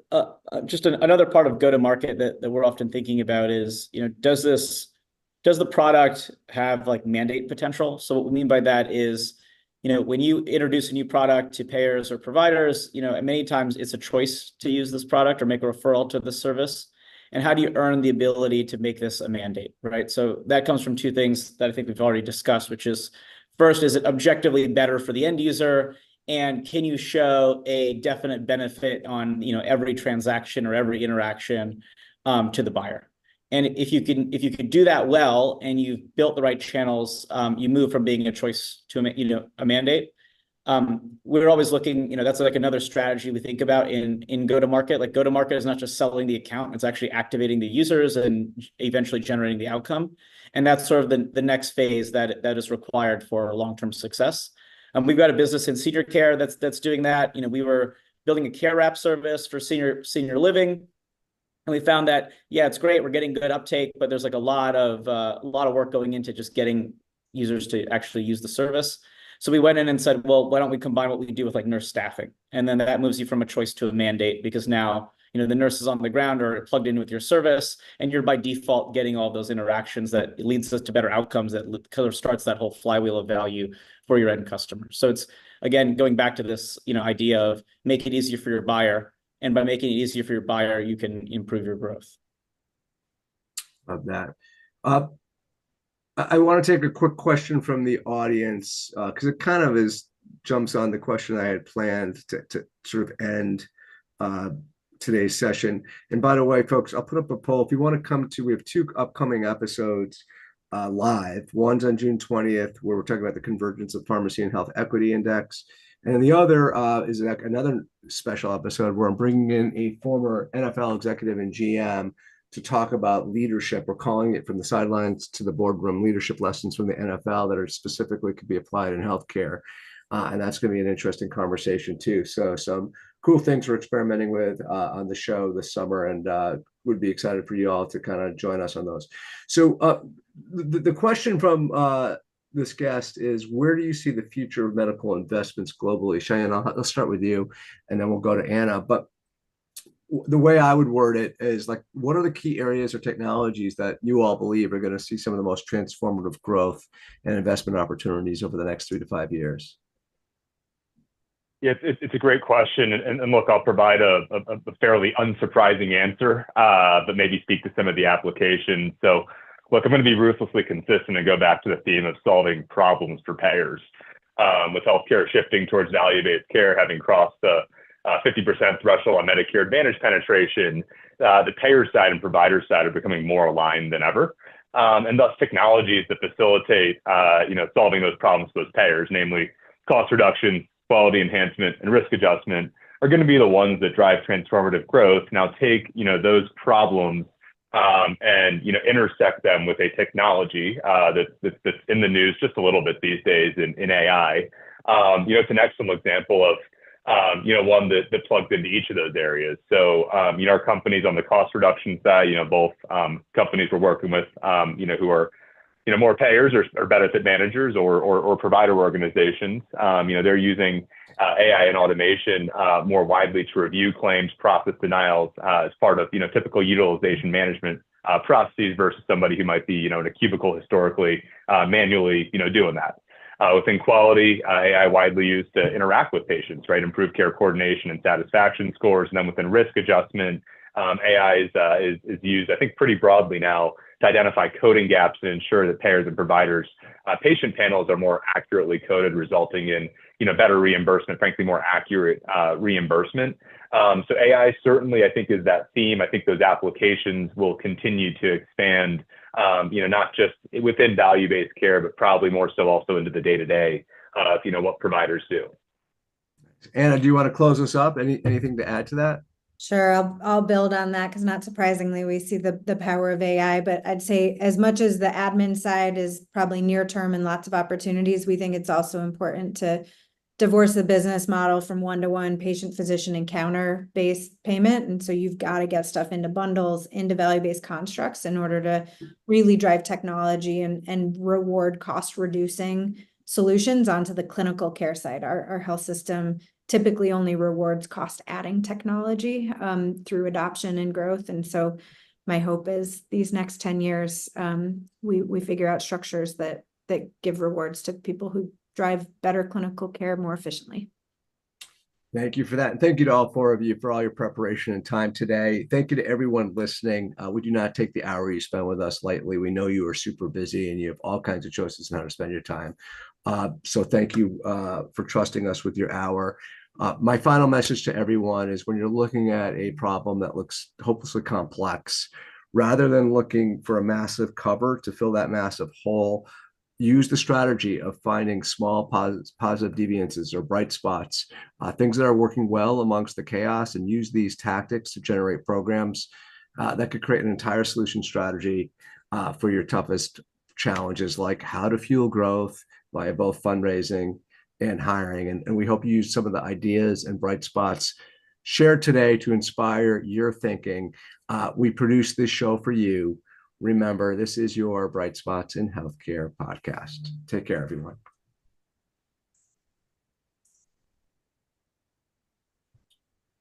C: just another part of go-to-market that we're often thinking about is, does the product have like mandate potential? So what we mean by that is, when you introduce a new product to payers or providers, many times it's a choice to use this product or make a referral to the service. And how do you earn the ability to make this a mandate, right? So that comes from two things that I think we've already discussed, which is first, is it objectively better for the end user? And can you show a definite benefit on every transaction or every interaction to the buyer? And if you can do that well and you've built the right channels, you move from being a choice to a mandate. We're always looking, that's like another strategy we think about in go-to-market. Like go-to-market is not just selling the account, it's actually activating the users and eventually generating the outcome. And that's sort of the next phase that is required for long-term success. We've got a business in senior care that's doing that. We were building a care wrap service for senior living, and we found that it's great, we're getting good uptake, but there's like a lot of work going into just getting users to actually use the service. So we went in and said, well, why don't we combine what we do with like nurse staffing? And then that moves you from a choice to a mandate, because now, the nurses on the ground are plugged in with your service, and you're by default getting all those interactions that leads us to better outcomes, that kind of starts that whole flywheel of value for your end customer. So it's, again, going back to this, idea of make it easier for your buyer. And by making it easier for your buyer, you can improve your growth.
A: Of that. I want to take a quick question from the audience, because it kind of jumps on the question I had planned to sort of end today's session. And by the way, folks, I'll put up a poll. If you want to come to, we have 2 upcoming episodes live. One's on June 20th, where we're talking about the convergence of pharmacy and health equity index. And the other is another special episode where I'm bringing in a former NFL executive and GM to talk about leadership. We're calling it From the Sidelines to the Boardroom, leadership lessons from the NFL that are specifically could be applied in healthcare. And that's going to be an interesting conversation too. So some cool things we're experimenting with on the show this summer, and would be excited for you all to kind of join us on those. So the question from this guest is, where do you see the future of medical investments globally? Shayan, I'll start with you, and then we'll go to Anna. But the way I would word it is like, what are the key areas or technologies that you all believe are going to see some of the most transformative growth and investment opportunities over the next 3 to 5 years?
B: Yeah, it's a great question. And look, I'll provide a fairly unsurprising answer, but maybe speak to some of the applications. So look, I'm going to be ruthlessly consistent and go back to the theme of solving problems for payers. With healthcare shifting towards value-based care, having crossed the 50% threshold on Medicare Advantage penetration, the payer side and provider side are becoming more aligned than ever. And thus technologies that facilitate, solving those problems for those payers, namely cost reduction, quality enhancement, and risk adjustment, are going to be the ones that drive transformative growth. Now take, those problems and, intersect them with a technology that's in the news just a little bit these days in AI. It's an excellent example of, one that plugs into each of those areas. So, our companies on the cost reduction side, both companies we're working with, who are, more payers or benefit managers or provider organizations, they're using AI and automation more widely to review claims, process denials as part of, typical utilization management processes versus somebody who might be, in a cubicle historically manually, doing that. Within quality, AI widely used to interact with patients, right? Improve care coordination and satisfaction scores. And then within risk adjustment, AI is used, I think, pretty broadly now to identify coding gaps and ensure that payers and providers, patient panels are more accurately coded, resulting in, better reimbursement, frankly, more accurate reimbursement. So AI certainly, I think, is that theme. I think those applications will continue to expand, not just within value-based care, but probably more so also into the day-to-day of, what providers do.
A: Anna, do you want to close us up? Anything to add to that?
E: Sure, I'll build on that, because not surprisingly, we see the power of AI, but I'd say as much as the admin side is probably near term and lots of opportunities, we think it's also important to divorce the business model from one-to-one patient-physician encounter-based payment. And so you've got to get stuff into bundles, into value-based constructs in order to really drive technology and reward cost-reducing solutions onto the clinical care side. Our health system typically only rewards cost-adding technology through adoption and growth. And so my hope is these next 10 years, we figure out structures that give rewards to people who drive better clinical care more efficiently.
A: Thank you for that. And thank you to all 4 of you for all your preparation and time today. Thank you to everyone listening. We do not take the hour you spend with us lightly. We know you are super busy and you have all kinds of choices on how to spend your time. So thank you for trusting us with your hour. My final message to everyone is, when you're looking at a problem that looks hopelessly complex, rather than looking for a massive cover to fill that massive hole, use the strategy of finding small positive deviances or bright spots, things that are working well amongst the chaos, and use these tactics to generate programs that could create an entire solution strategy for your toughest challenges, like how to fuel growth via both fundraising and hiring. And we hope you use some of the ideas and bright spots shared today to inspire your thinking. We produce this show for you. Remember, this is your Bright Spots in Healthcare podcast. Take care, everyone.